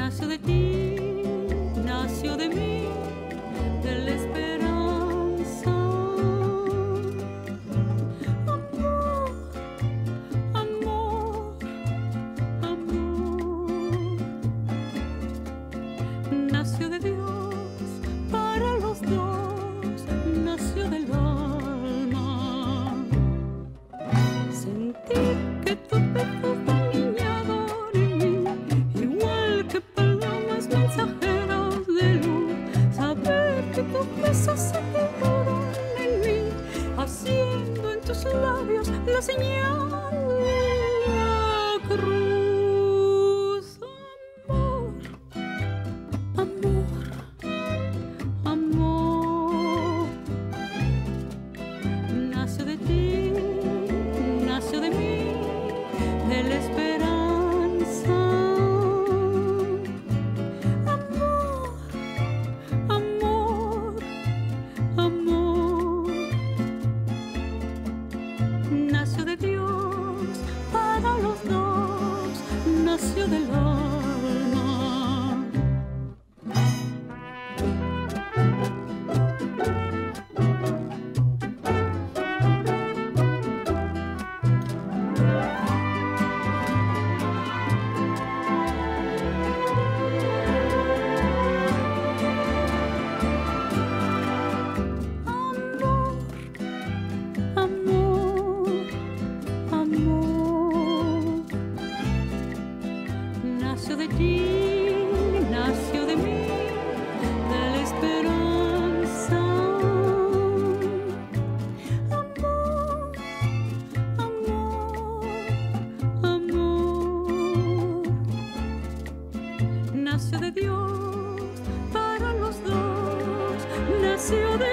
nació de ti, nació de mí, de la esperanza. Amor, amor, amor. Nació de Dios para los dos, nació del alma. Sentir que tu pecho está niñado en mí, igual que palomas mensajeras de luz. Saber que tus besos se figuran en mí, haciendo en tus labios la señal de la cruz. Amor, amor, amor. Nació de ti, nació de mí, de la esperanza. Amor, amor, amor. Nació de Dios para los dos, nació del alma. Amor, amor. Nació de ti, nació de mí, de la esperanza. Amor, amor, amor. Nació de Dios para los dos, nació de